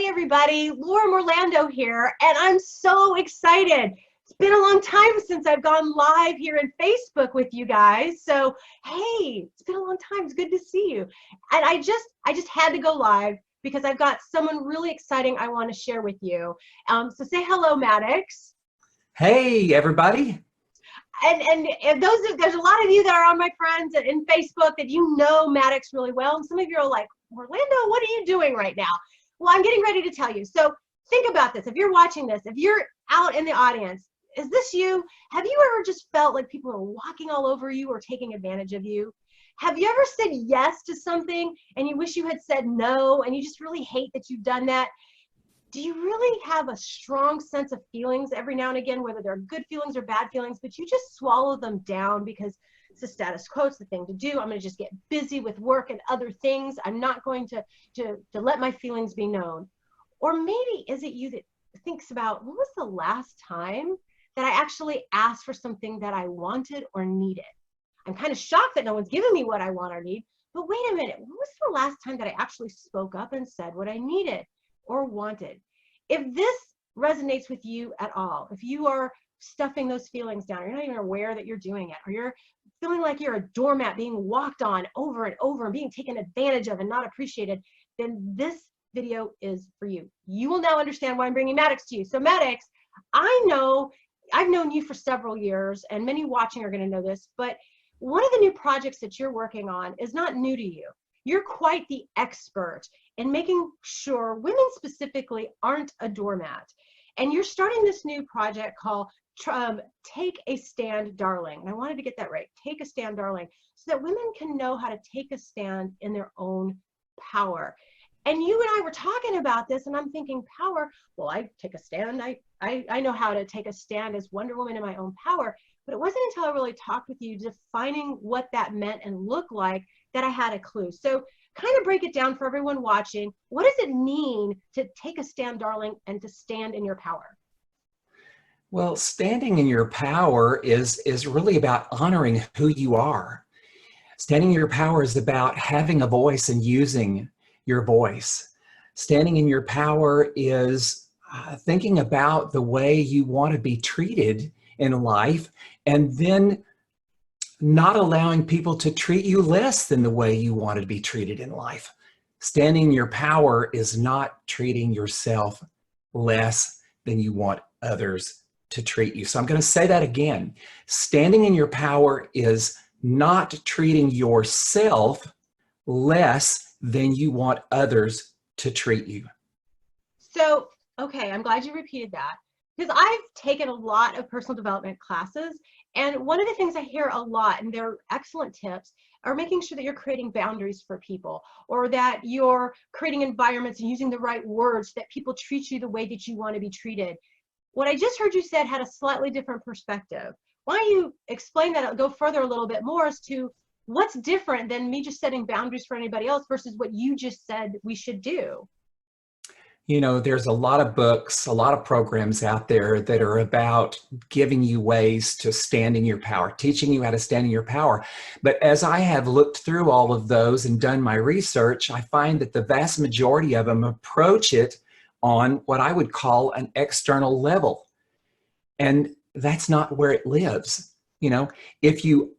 everybody, Laura Morlando here, and I'm so excited. It's been a long time since I've gone live here in Facebook with you guys. So, hey, it's been a long time. It's good to see you. And I just had to go live because I've got someone really exciting I want to share with you. So say hello, Maddox. Hey, everybody. And there's a lot of you that are on my friends in Facebook that you know Maddox really well. And some of you are like, Morlando, what are you doing right now? Well, I'm getting ready to tell you. So think about this. If you're watching this, if you're out in the audience, is this you? Have you ever just felt like people are walking all over you or taking advantage of you? Have you ever said yes to something and you wish you had said no and you just really hate that you've done that? Do you really have a strong sense of feelings every now and again, whether they're good feelings or bad feelings, but you just swallow them down because it's the status quo, it's the thing to do. I'm going to just get busy with work and other things. I'm not going to let my feelings be known. Or maybe is it you that thinks about, when was the last time that I actually asked for something that I wanted or needed? I'm kind of shocked that no one's given me what I want or need, but wait a minute, when was the last time that I actually spoke up and said what I needed or wanted? If this resonates with you at all, if you are stuffing those feelings down, you're not even aware that you're doing it, or you're feeling like you're a doormat being walked on over and over and being taken advantage of and not appreciated, then this video is for you. You will now understand why I'm bringing Maddox to you. So Maddox, I know I've known you for several years, and many watching are going to know this, but one of the new projects that you're working on is not new to you. You're quite the expert in making sure women specifically aren't a doormat. And you're starting this new project called Take a Stand, Darling. And I wanted to get that right, Take a Stand, Darling, so that women can know how to take a stand in their own power. And you and I were talking about this, and I'm thinking, power, well, I take a stand. I know how to take a stand as Wonder Woman in my own power. But it wasn't until I really talked with you defining what that meant and looked like that I had a clue. So kind of break it down for everyone watching. What does it mean to take a stand, darling, and to stand in your power? Well, standing in your power is really about honoring who you are. Standing in your power is about having a voice and using your voice. Standing in your power is thinking about the way you want to be treated in life, and then not allowing people to treat you less than the way you want to be treated in life. Standing in your power is not treating yourself less than you want others to treat you. So I'm going to say that again. Standing in your power is not treating yourself less than you want others to treat you. So, okay, I'm glad you repeated that, because I've taken a lot of personal development classes, and one of the things I hear a lot, and they're excellent tips, are making sure that you're creating boundaries for people, or that you're creating environments and using the right words so that people treat you the way that you want to be treated. What I just heard you said had a slightly different perspective. Why don't you explain that, go further a little bit more as to what's different than me just setting boundaries for anybody else versus what you just said we should do? You know, there's a lot of books, a lot of programs out there that are about giving you ways to stand in your power, teaching you how to stand in your power. But as I have looked through all of those and done my research, I find that the vast majority of them approach it on what I would call an external level. And that's not where it lives. You know, if you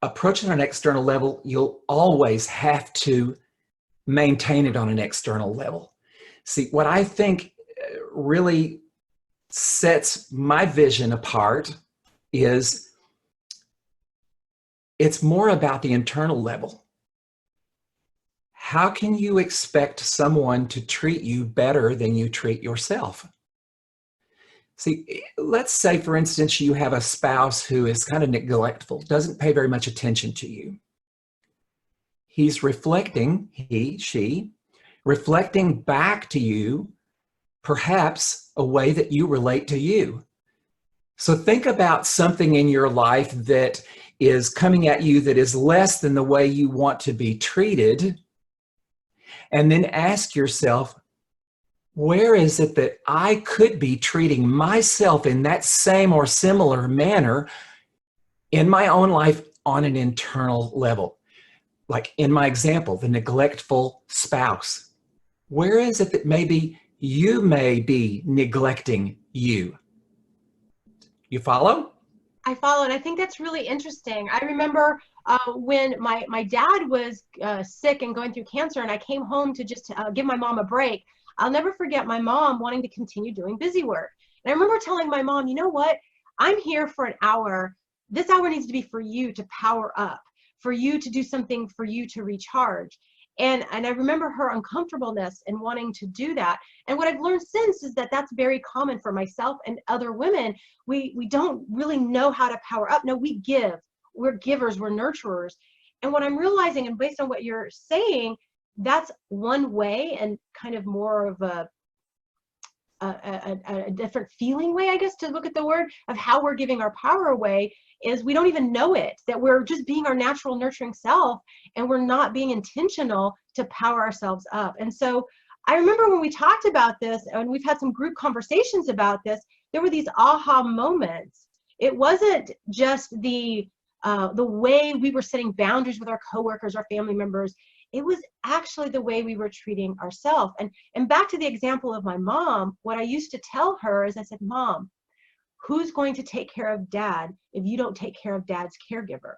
approach it on an external level, you'll always have to maintain it on an external level. See, what I think really sets my vision apart is it's more about the internal level. How can you expect someone to treat you better than you treat yourself? See, let's say, for instance, you have a spouse who is kind of neglectful, doesn't pay very much attention to you. He's reflecting, she, reflecting back to you, perhaps a way that you relate to you. So think about something in your life that is coming at you that is less than the way you want to be treated, and then ask yourself, where is it that I could be treating myself in that same or similar manner in my own life on an internal level? Like in my example, the neglectful spouse. Where is it that maybe you may be neglecting you. You follow? I follow, and I think that's really interesting. I remember when my dad was sick and going through cancer, and I came home to just give my mom a break. I'll never forget my mom wanting to continue doing busy work. And I remember telling my mom, you know what? I'm here for an hour. This hour needs to be for you to power up, for you to do something, for you to recharge. And I remember her uncomfortableness and wanting to do that. And what I've learned since is that that's very common for myself and other women. We don't really know how to power up. No, we give. We're givers, we're nurturers. And what I'm realizing, and based on what you're saying, that's one way, and kind of more of a different feeling way, I guess, to look at the word of how we're giving our power away, is we don't even know it, that we're just being our natural nurturing self, and we're not being intentional to power ourselves up. And so I remember when we talked about this, and we've had some group conversations about this, there were these aha moments. It wasn't just the way we were setting boundaries with our coworkers, our family members. It was actually the way we were treating ourselves. And back to the example of my mom, what I used to tell her is, I said, Mom, who's going to take care of Dad if you don't take care of Dad's caregiver?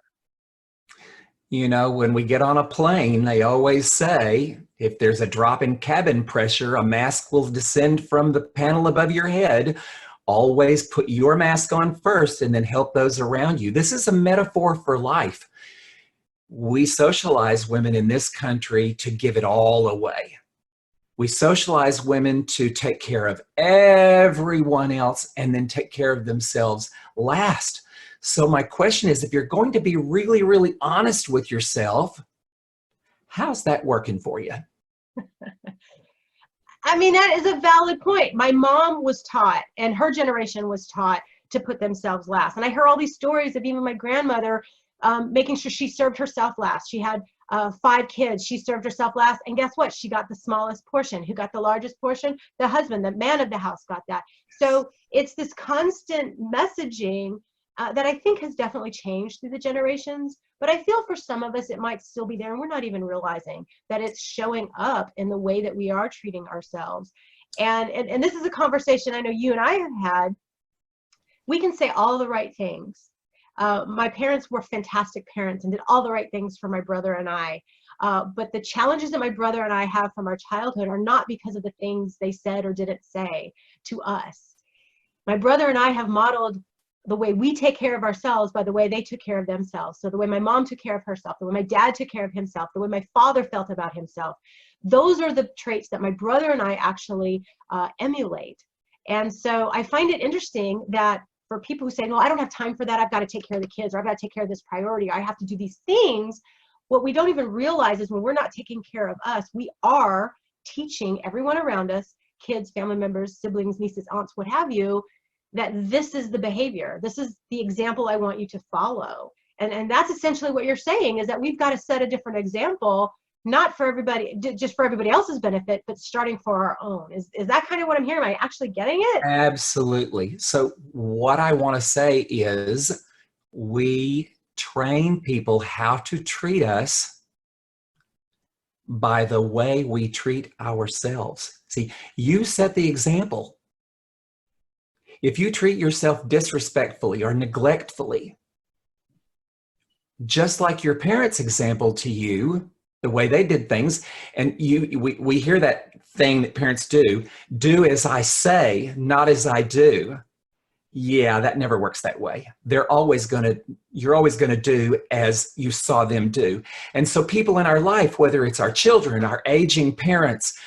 You know, when we get on a plane, they always say, if there's a drop in cabin pressure, a mask will descend from the panel above your head. Always put your mask on first and then help those around you. This is a metaphor for life. We socialize women in this country to give it all away. We socialize women to take care of everyone else and then take care of themselves last. So my question is, if you're going to be really, really honest with yourself, how's that working for you? I mean, that is a valid point. My mom was taught, and her generation was taught, to put themselves last. And I hear all these stories of even my grandmother making sure she served herself last. She had 5 kids. She served herself last. And guess what? She got the smallest portion. Who got the largest portion? The husband, the man of the house got that. So it's this constant messaging that I think has definitely changed through the generations. But I feel for some of us, it might still be there, and we're not even realizing that it's showing up in the way that we are treating ourselves. And this is a conversation I know you and I have had. We can say all the right things. My parents were fantastic parents and did all the right things for my brother and I. But the challenges that my brother and I have from our childhood are not because of the things they said or didn't say to us. My brother and I have modeled the way we take care of ourselves by the way they took care of themselves. So the way my mom took care of herself, the way my dad took care of himself, the way my father felt about himself. Those are the traits that my brother and I actually emulate. And so I find it interesting that for people who say, no, I don't have time for that, I've got to take care of the kids, or I've got to take care of this priority, or I have to do these things, what we don't even realize is when we're not taking care of us, we are teaching everyone around us, kids, family members, siblings, nieces, aunts, what have you, that this is the behavior. This is the example I want you to follow. And that's essentially what you're saying, is that we've got to set a different example, not for everybody, just for everybody else's benefit, but starting for our own. Is that kind of what I'm hearing? Am I actually getting it? Absolutely. So what I want to say is, we train people how to treat us by the way we treat ourselves. See, you set the example. If you treat yourself disrespectfully or neglectfully, just like your parents' example to you, the way they did things, and we hear that thing that parents do as I say, not as I do. Yeah, that never works that way. You're always going to do as you saw them do. And so people in our life, whether it's our children, our aging parents,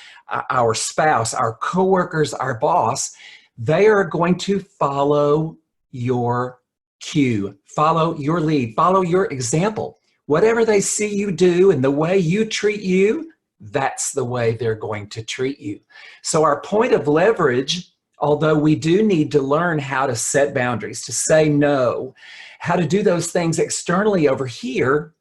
our spouse, our coworkers, our boss, they are going to follow your cue, follow your lead, follow your example. Whatever they see you do and the way you treat you, that's the way they're going to treat you. So our point of leverage, although we do need to learn how to set boundaries, to say no, how to do those things externally over here,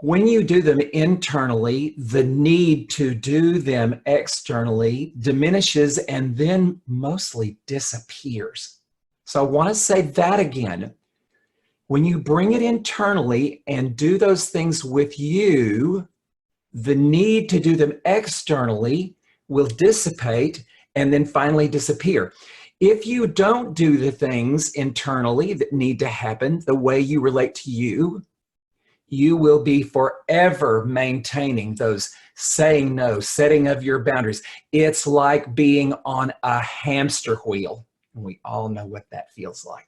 when you do them internally, the need to do them externally diminishes and then mostly disappears. So I want to say that again. When you bring it internally and do those things with you, the need to do them externally will dissipate and then finally disappear. If you don't do the things internally that need to happen the way you relate to you, you will be forever maintaining those saying no, setting of your boundaries. It's like being on a hamster wheel. And we all know what that feels like.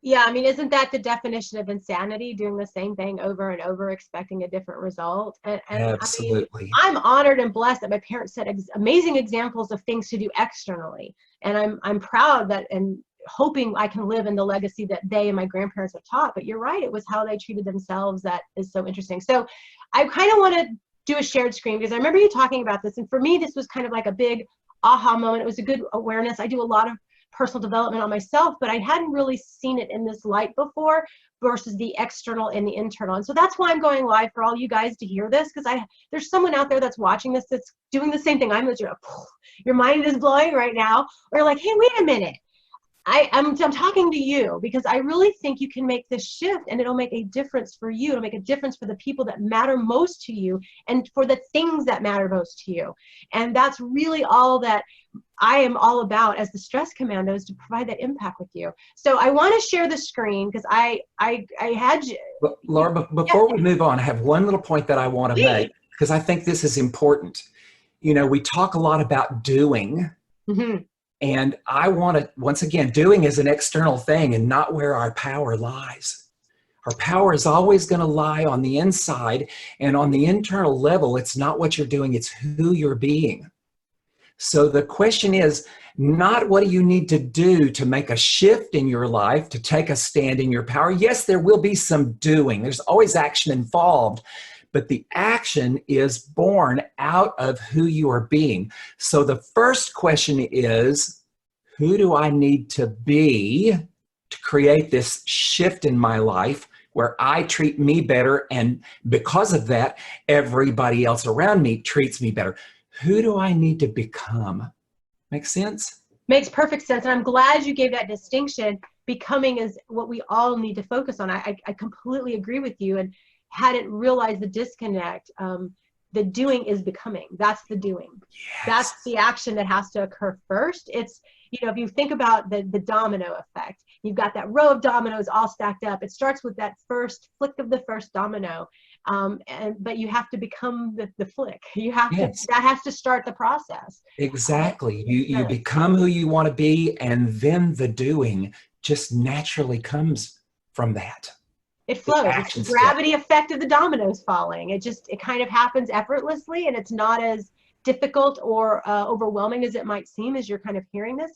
Yeah, I mean, isn't that the definition of insanity? Doing the same thing over and over, expecting a different result. And I mean, Absolutely. I'm honored and blessed that my parents set amazing examples of things to do externally. And I'm proud that and hoping I can live in the legacy that they and my grandparents have taught. But you're right, it was how they treated themselves that is so interesting. So I kind of want to do a shared screen because I remember you talking about this. And for me, this was kind of like a big aha moment. It was a good awareness. I do a lot of personal development on myself, but I hadn't really seen it in this light before versus the external and the internal. And so that's why I'm going live for all you guys to hear this, because there's someone out there that's watching this that's doing the same thing I'm doing. Your mind is blowing right now. Or like, hey, wait a minute. I'm talking to you because I really think you can make this shift and it'll make a difference for you. It'll make a difference for the people that matter most to you and for the things that matter most to you. And that's really all that I am all about as the Stress Commandos, to provide that impact with you. So I want to share the screen because I had you. But Laura, before we move on, I have one little point that I want to make because I think this is important. You know, we talk a lot about doing. Mm-hmm. And I want to, once again, doing is an external thing and not where our power lies. Our power is always going to lie on the inside, and on the internal level, it's not what you're doing, it's who you're being. So the question is not what do you need to do to make a shift in your life, to take a stand in your power. Yes, there will be some doing. There's always action involved. But the action is born out of who you are being. So the first question is, who do I need to be to create this shift in my life where I treat me better, and because of that, everybody else around me treats me better? Who do I need to become? Make sense? Makes perfect sense. And I'm glad you gave that distinction. Becoming is what we all need to focus on. I completely agree with you. And hadn't realized the disconnect. The doing is becoming. That's the doing. Yes. That's the action that has to occur first. It's, you know, if you think about the domino effect, you've got that row of dominoes all stacked up. It starts with that first flick of the first domino. But you have to become the flick. You have to, that has to start the process. Exactly. You become who you want to be, and then the doing just naturally comes from that. It flows. It's the gravity effect of the dominoes falling. It kind of happens effortlessly, and it's not as difficult or overwhelming as it might seem as you're kind of hearing this.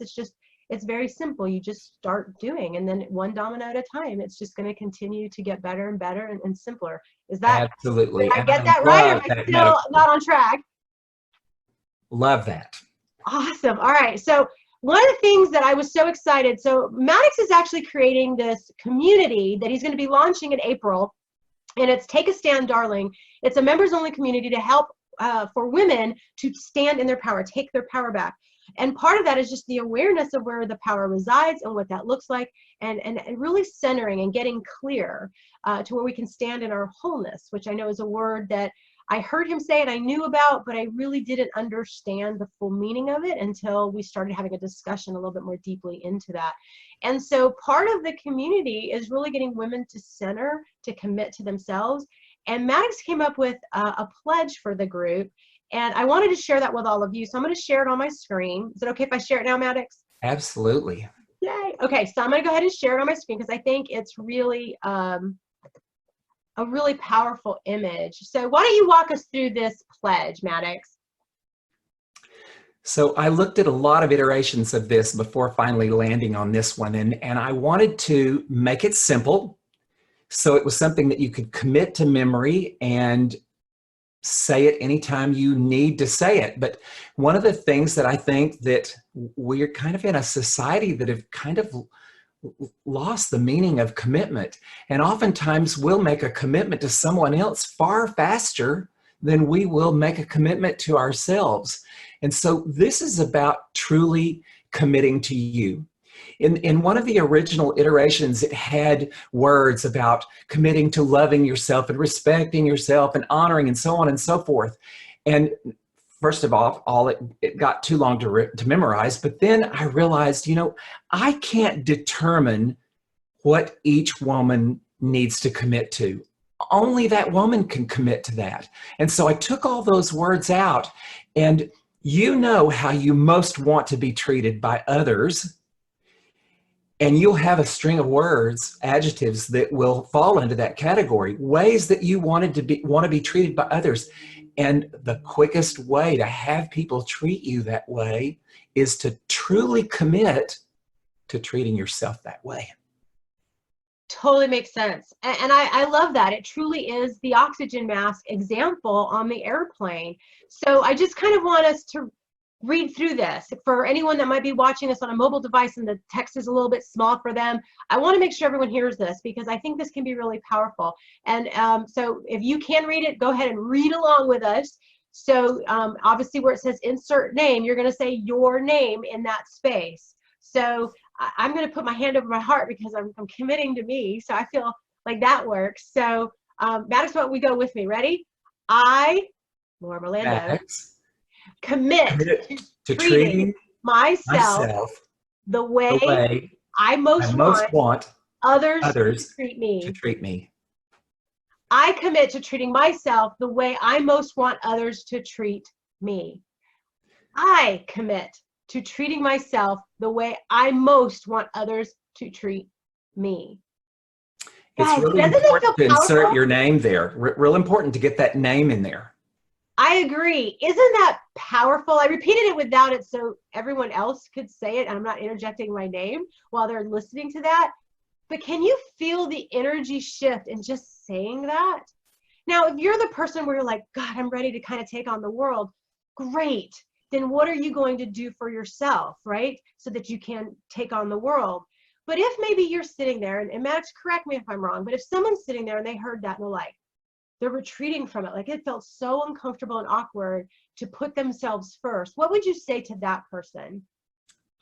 It's very simple. You just start doing, and then one domino at a time, it's just going to continue to get better and better and simpler. Is that absolutely? Did I get that right? Or am I still not on track? Love that. Awesome. All right. So one of the things that I was so excited, so Maddox is actually creating this community that he's going to be launching in April, and it's Take a Stand, Darling. It's a members-only community to help for women to stand in their power, take their power back. And part of that is just the awareness of where the power resides and what that looks like, and really centering and getting clear to where we can stand in our wholeness, which I know is a word that I heard him say and I knew about, but I really didn't understand the full meaning of it until we started having a discussion a little bit more deeply into that. And so part of the community is really getting women to center, to commit to themselves. And Maddox came up with a pledge for the group. And I wanted to share that with all of you. So I'm going to share it on my screen. Is it okay if I share it now, Maddox? Absolutely. Yay. Okay, so I'm going to go ahead and share it on my screen because I think it's really a really powerful image. So why don't you walk us through this pledge, Maddox? So I looked at a lot of iterations of this before finally landing on this one, and I wanted to make it simple. So it was something that you could commit to memory and say it anytime you need to say it. But one of the things that I think that we're kind of in a society that have kind of lost the meaning of commitment. And oftentimes we'll make a commitment to someone else far faster than we will make a commitment to ourselves. And so this is about truly committing to you. In one of the original iterations, it had words about committing to loving yourself and respecting yourself and honoring and so on and so forth. And first of all, it got too long to memorize. But then I realized, I can't determine what each woman needs to commit to. Only that woman can commit to that. And so I took all those words out, and you know how you most want to be treated by others. And you'll have a string of words, adjectives that will fall into that category, ways that you want to be treated by others. And the quickest way to have people treat you that way is to truly commit to treating yourself that way. Totally makes sense. And I love that. It truly is the oxygen mask example on the airplane. So I just kind of want us to read through this. For anyone that might be watching this on a mobile device and the text is a little bit small for them, I want to make sure everyone hears this because I think this can be really powerful. And so if you can read it, go ahead and read along with us. So obviously where it says insert name, you're going to say your name in that space. So I'm going to put my hand over my heart because I'm committing to me. So I feel like that works. So Maddox, what we go with me. Ready? I, Laura Morlando, Maddox, commit to treating myself the way I most want others to treat me. I commit to treating myself the way I most want others to treat me. I commit to treating myself the way I most want others to treat me. It's Guys, really doesn't it important feel to insert powerful? your name there. Real important to get that name in there. I agree. Isn't that powerful? I repeated it without it so everyone else could say it, and I'm not interjecting my name while they're listening to that. But can you feel the energy shift in just saying that? Now, if you're the person where you're like, God, I'm ready to kind of take on the world, great. Then what are you going to do for yourself, right? So that you can take on the world. But if maybe you're sitting there, and Maddox, correct me if I'm wrong, but if someone's sitting there and they heard that and they're retreating from it, like it felt so uncomfortable and awkward to put themselves first, what would you say to that person?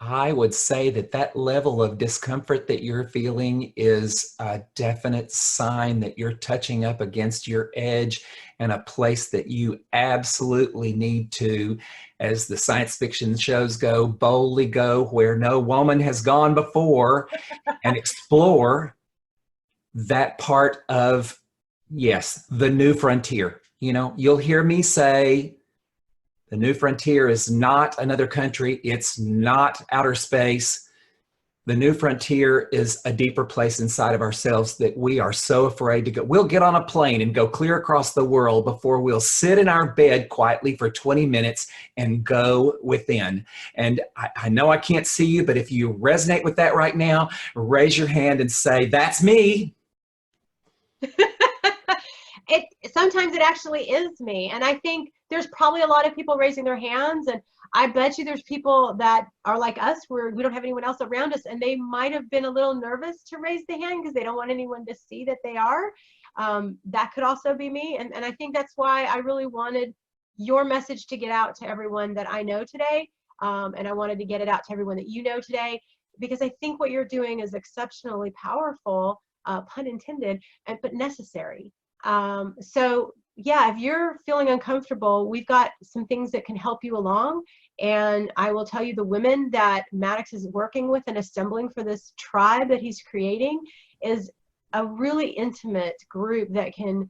I would say that level of discomfort that you're feeling is a definite sign that you're touching up against your edge and a place that you absolutely need to, as the science fiction shows go, boldly go where no woman has gone before and explore that part of, yes, the new frontier. You'll hear me say, the new frontier is not another country. It's not outer space. The new frontier is a deeper place inside of ourselves that we are so afraid to go. We'll get on a plane and go clear across the world before we'll sit in our bed quietly for 20 minutes and go within. And I know I can't see you, but if you resonate with that right now, raise your hand and say, that's me. Sometimes it actually is me. And I think there's probably a lot of people raising their hands, and I bet you there's people that are like us where we don't have anyone else around us, and they might have been a little nervous to raise the hand because they don't want anyone to see that they are. That could also be me. And I think that's why I really wanted your message to get out to everyone that I know today. And I wanted to get it out to everyone that you know today, because I think what you're doing is exceptionally powerful, pun intended, but necessary. So yeah, if you're feeling uncomfortable, we've got some things that can help you along. And I will tell you, the women that Maddox is working with and assembling for this tribe that he's creating is a really intimate group that can,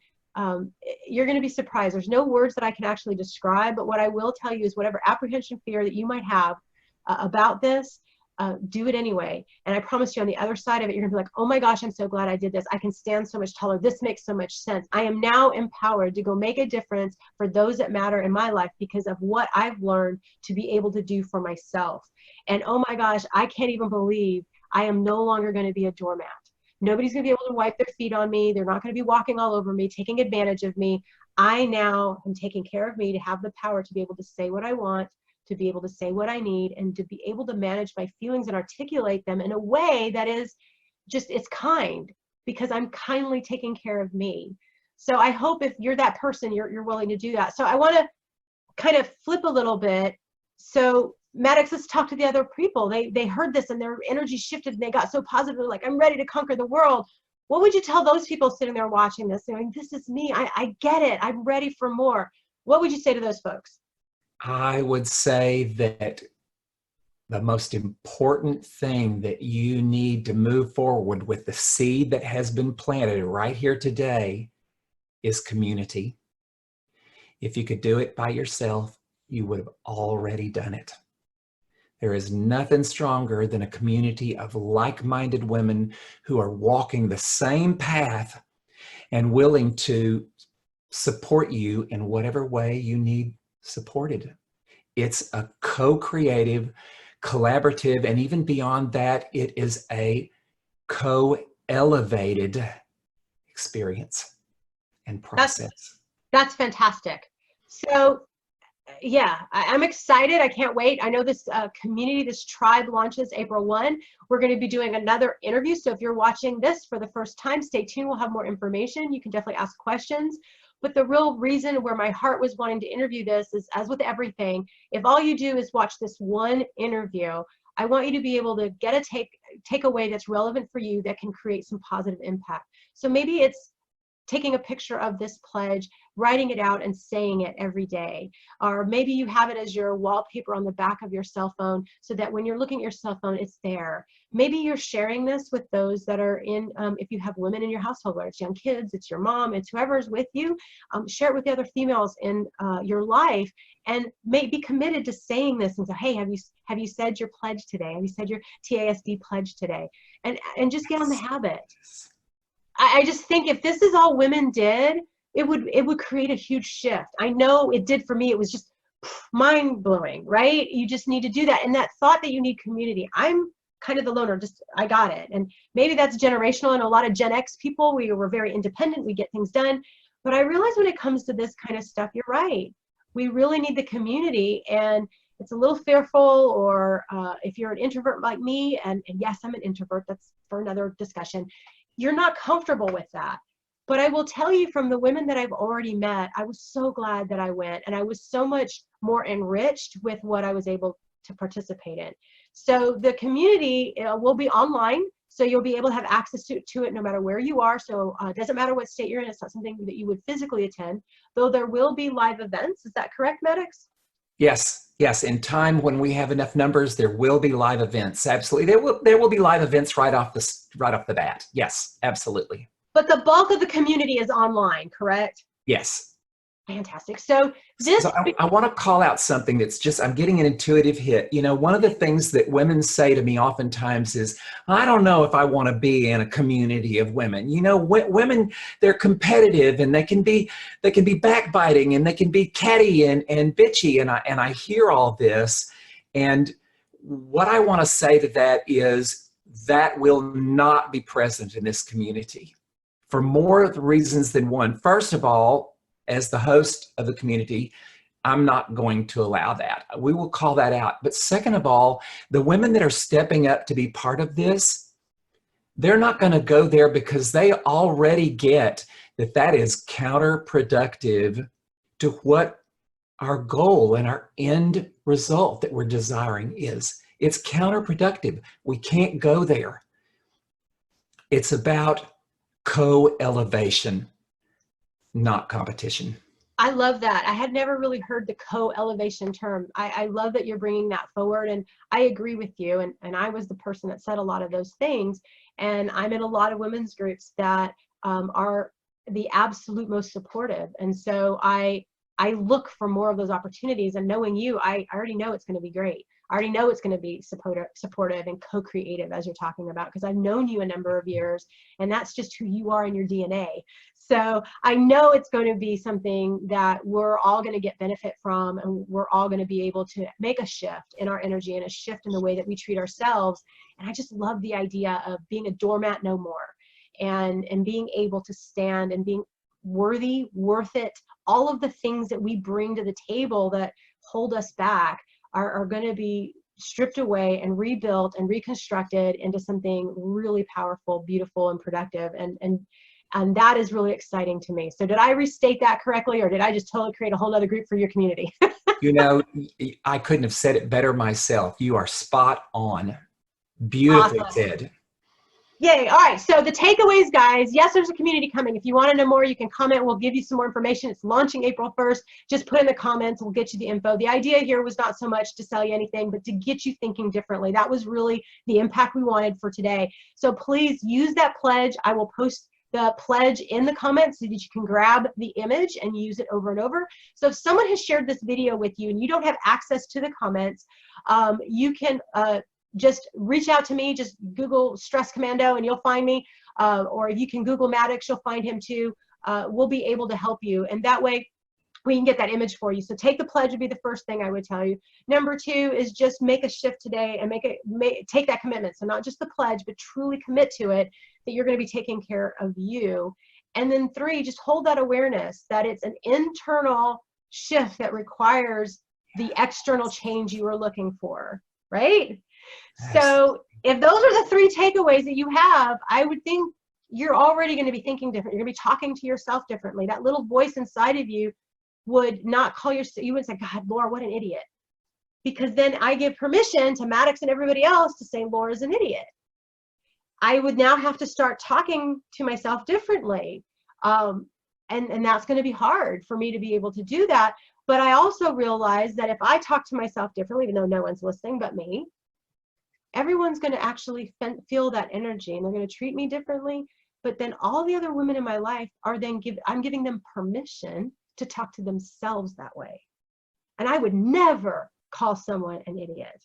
you're going to be surprised. There's no words that I can actually describe, but what I will tell you is whatever apprehension, fear that you might have about this, do it anyway. And I promise you, on the other side of it, you're gonna be like, oh my gosh, I'm so glad I did this. I can stand so much taller. This makes so much sense. I am now empowered to go make a difference for those that matter in my life because of what I've learned to be able to do for myself. And oh my gosh, I can't even believe I am no longer going to be a doormat. Nobody's going to be able to wipe their feet on me. They're not going to be walking all over me, taking advantage of me. I now am taking care of me to have the power to be able to say what I want, to be able to say what I need, and to be able to manage my feelings and articulate them in a way that is just, it's kind, because I'm kindly taking care of me. So I hope if you're that person, you're willing to do that. So I want to kind of flip a little bit. So Maddox, let's talk to the other people. They heard this and their energy shifted and they got so positive, like, I'm ready to conquer the world. What would you tell those people sitting there watching this, saying, this is me, I get it, I'm ready for more? What would you say to those folks? I would say that the most important thing that you need to move forward with, the seed that has been planted right here today, is community. If you could do it by yourself, you would have already done it. There is nothing stronger than a community of like-minded women who are walking the same path and willing to support you in whatever way you need supported. It's a co-creative, collaborative, and even beyond that, it is a co-elevated experience and process. That's fantastic. So yeah, I'm excited. I can't wait. I know this community, this tribe launches April 1. We're going to be doing another interview. So if you're watching this for the first time, stay tuned. We'll have more information. You can definitely ask questions. But the real reason where my heart was wanting to interview this is, as with everything, if all you do is watch this one interview, I want you to be able to get a takeaway that's relevant for you that can create some positive impact. So maybe it's taking a picture of this pledge, writing it out and saying it every day. Or maybe you have it as your wallpaper on the back of your cell phone so that when you're looking at your cell phone, it's there. Maybe you're sharing this with those that are in, if you have women in your household, whether it's young kids, it's your mom, it's whoever's with you, share it with the other females in your life, and be committed to saying this and say, hey, have you said your pledge today? Have you said your TASD pledge today? And just get on the habit. I just think if this is all women did, it would create a huge shift. I know it did for me. It was just mind blowing, right? You just need to do that. And that thought that you need community. I'm kind of the loner, I got it. And maybe that's generational. And a lot of Gen X people, we were very independent. We get things done. But I realize when it comes to this kind of stuff, you're right. We really need the community. And it's a little fearful, or if you're an introvert like me, and yes, I'm an introvert, that's for another discussion, you're not comfortable with that. But I will tell you, from the women that I've already met, I was so glad that I went, and I was so much more enriched with what I was able to participate in. So the community will be online, so you'll be able to have access to it no matter where you are. So it doesn't matter what state you're in. It's not something that you would physically attend, though there will be live events. Is that correct, Maddox? Yes, yes. In time, when we have enough numbers, there will be live events. Absolutely, there will be live events right off the bat. Yes, absolutely. But the bulk of the community is online, correct? Yes. Fantastic. So this. So I want to call out something that's just, I'm getting an intuitive hit. You know, one of the things that women say to me oftentimes is, I don't know if I want to be in a community of women. You know, women, they're competitive, and they can be backbiting, and they can be catty and bitchy. And I hear all this. And what I want to say to that is that will not be present in this community for more reasons than one. First of all, as the host of the community, I'm not going to allow that. We will call that out. But second of all, the women that are stepping up to be part of this, they're not going to go there because they already get that is counterproductive to what our goal and our end result that we're desiring is. It's counterproductive. We can't go there. It's about co-elevation, not competition. I love that. I had never really heard the co-elevation term. I love that you're bringing that forward, and I agree with you. And I was the person that said a lot of those things. And I'm in a lot of women's groups that are the absolute most supportive. And so I look for more of those opportunities. And knowing you, I already know it's going to be great. I already know it's going to be supportive and co-creative, as you're talking about, because I've known you a number of years, and that's just who you are in your DNA. So I know it's going to be something that we're all going to get benefit from, and we're all going to be able to make a shift in our energy and a shift in the way that we treat ourselves. And I just love the idea of being a doormat no more, and being able to stand and being worthy, worth it. All of the things that we bring to the table that hold us back are going to be stripped away and rebuilt and reconstructed into something really powerful, beautiful, and productive. And that is really exciting to me. So did I restate that correctly, or did I just totally create a whole other group for your community? You know, I couldn't have said it better myself. You are spot on. Beautifully Awesome. said. Yay. All right. So the takeaways, guys. Yes, there's a community coming. If you want to know more, you can comment. We'll give you some more information. It's launching April 1st. Just put in the comments. We'll get you the info. The idea here was not so much to sell you anything, but to get you thinking differently. That was really the impact we wanted for today. So please use that pledge. I will post the pledge in the comments so that you can grab the image and use it over and over. So if someone has shared this video with you and you don't have access to the comments, you can just reach out to me. Just Google Stress Commando and you'll find me. Or if you can Google Maddox, you'll find him too. We'll be able to help you. And that way we can get that image for you. So take the pledge would be the first thing I would tell you. Number 2 is just make a shift today and take that commitment. So not just the pledge, but truly commit to it, that you're going to be taking care of you. And then 3, just hold that awareness that it's an internal shift that requires the external change you are looking for, right? So if those are the 3 takeaways that you have, I would think you're already going to be thinking different. You're going to be talking to yourself differently. That little voice inside of you would not call you wouldn't say, God, Laura, what an idiot. Because then I give permission to Maddox and everybody else to say Laura's an idiot. I would now have to start talking to myself differently. And that's going to be hard for me to be able to do that. But I also realize that if I talk to myself differently, even though no one's listening but me, everyone's going to actually feel that energy and they're going to treat me differently. But then all the other women in my life are then I'm giving them permission to talk to themselves that way. And I would never call someone an idiot,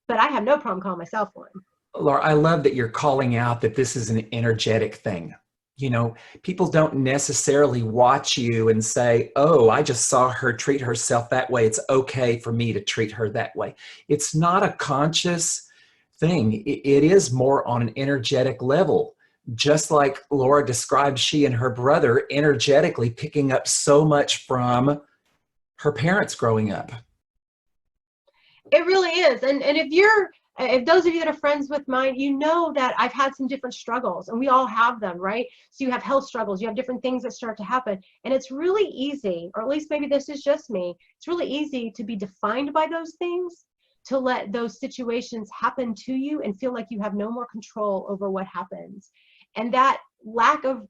but I have no problem calling myself one. Laura, I love that you're calling out that this is an energetic thing. You know, people don't necessarily watch you and say, oh, I just saw her treat herself that way. It's okay for me to treat her that way. It's not a conscious thing. It is more on an energetic level. Just like Laura described, she and her brother energetically picking up so much from her parents growing up. It really is. And if those of you that are friends with mine, you know that I've had some different struggles and we all have them, right? So you have health struggles, you have different things that start to happen. And it's really easy, or at least maybe this is just me, it's really easy to be defined by those things, to let those situations happen to you and feel like you have no more control over what happens. And that lack of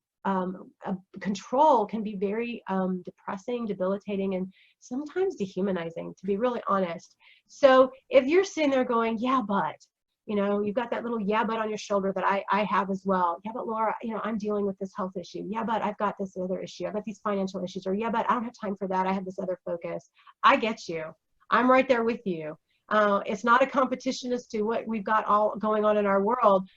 control can be very depressing, debilitating, and sometimes dehumanizing, to be really honest. So if you're sitting there going, yeah, but, you know, you've got that little yeah, but on your shoulder that I have as well. Yeah, but Laura, you know, I'm dealing with this health issue. Yeah, but I've got this other issue. I've got these financial issues. Or yeah, but I don't have time for that. I have this other focus. I get you. I'm right there with you. It's not a competition as to what we've got all going on in our world,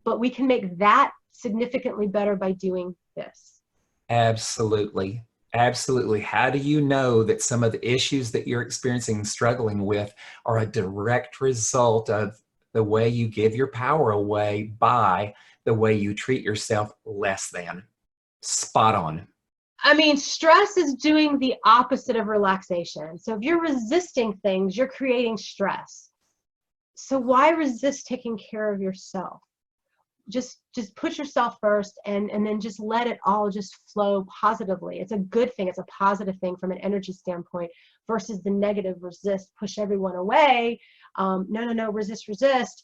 but we can make that significantly better by doing this. Absolutely. Absolutely. How do you know that some of the issues that you're experiencing and struggling with are a direct result of the way you give your power away by the way you treat yourself less than? Spot on. I mean, stress is doing the opposite of relaxation. So if you're resisting things, you're creating stress. So why resist taking care of yourself? Just put yourself first and then just let it all just flow positively. It's a good thing. It's a positive thing from an energy standpoint versus the negative resist, push everyone away. No, resist.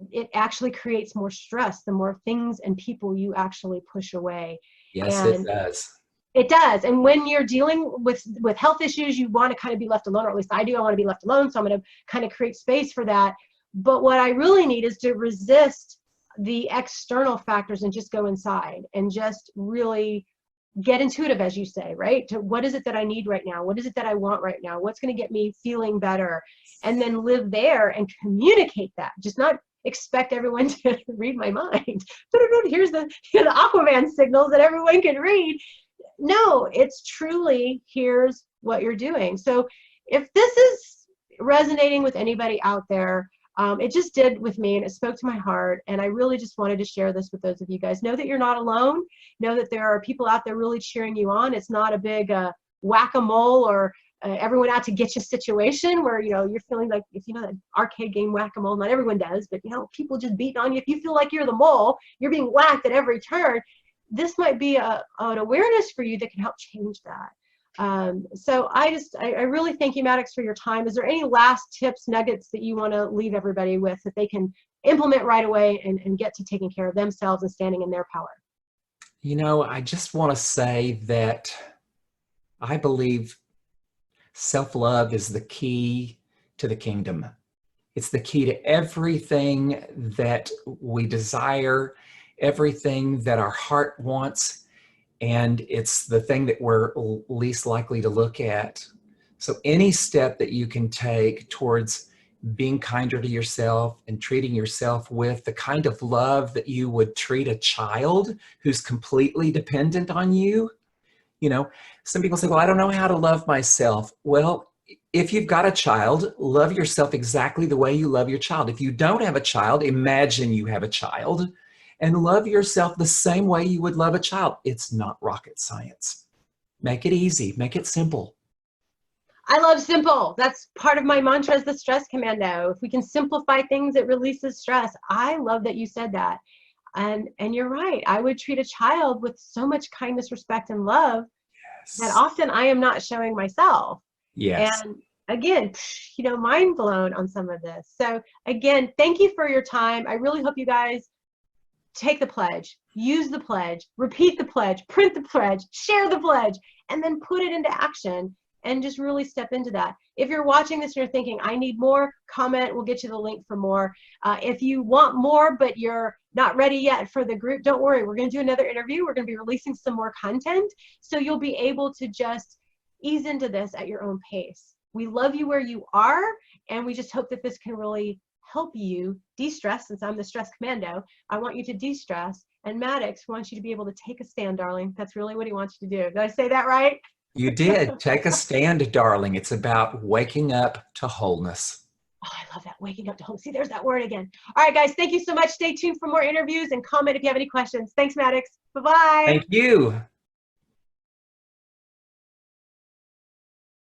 It actually creates more stress the more things and people you actually push away. Yes, and it does. It does. And when you're dealing with health issues, you want to kind of be left alone, or at least I do. I want to be left alone. So I'm going to kind of create space for that. But what I really need is to resist the external factors and just go inside and just really get intuitive, as you say, right? To what is it that I need right now? What is it that I want right now? What's going to get me feeling better? And then live there and communicate that. Just not expect everyone to read my mind. Here's the Aquaman signals that everyone can read. No, it's truly, here's what you're doing. So if this is resonating with anybody out there, it just did with me and it spoke to my heart. And I really just wanted to share this with those of you guys. Know that you're not alone. Know that there are people out there really cheering you on. It's not a big whack-a-mole or everyone out to get you situation where, you know, you're feeling like, if you know that arcade game whack-a-mole, not everyone does, but, you know, people just beating on you. If you feel like you're the mole, you're being whacked at every turn. This might be an awareness for you that can help change that. So I really thank you, Maddox, for your time. Is there any last tips, nuggets that you want to leave everybody with that they can implement right away and get to taking care of themselves and standing in their power? You know, I just want to say that I believe self-love is the key to the kingdom. It's the key to everything that we desire, everything that our heart wants, and it's the thing that we're least likely to look at. So any step that you can take towards being kinder to yourself and treating yourself with the kind of love that you would treat a child who's completely dependent on you. You know, some people say, well, I don't know how to love myself. Well, if you've got a child, love yourself exactly the way you love your child. If you don't have a child, imagine you have a child and love yourself the same way you would love a child. It's not rocket science. Make it easy, make it simple. I love simple. That's part of my mantra is the stress commando. If we can simplify things, it releases stress. I love that you said that. And you're right. I would treat a child with so much kindness, respect, and love that Yes. often I am not showing myself. Yes. And again, you know, mind blown on some of this. So again, thank you for your time. I really hope you guys take the pledge, use the pledge, repeat the pledge, print the pledge, share the pledge, and then put it into action and just really step into that. If you're watching this and you're thinking, I need more, comment, we'll get you the link for more. If you want more, but you're not ready yet for the group, don't worry, we're gonna do another interview. We're gonna be releasing some more content, so you'll be able to just ease into this at your own pace. We love you where you are, and we just hope that this can really help you de-stress. Since I'm the stress commando, I want you to de-stress, and Maddox wants you to be able to take a stand, darling. That's really what he wants you to do. Did I say that right? You did. Take a stand, darling. It's about waking up to wholeness. Oh, I love that. Waking up to home. See, there's that word again. All right, guys, thank you so much. Stay tuned for more interviews and comment if you have any questions. Thanks, Maddox. Bye-bye. Thank you.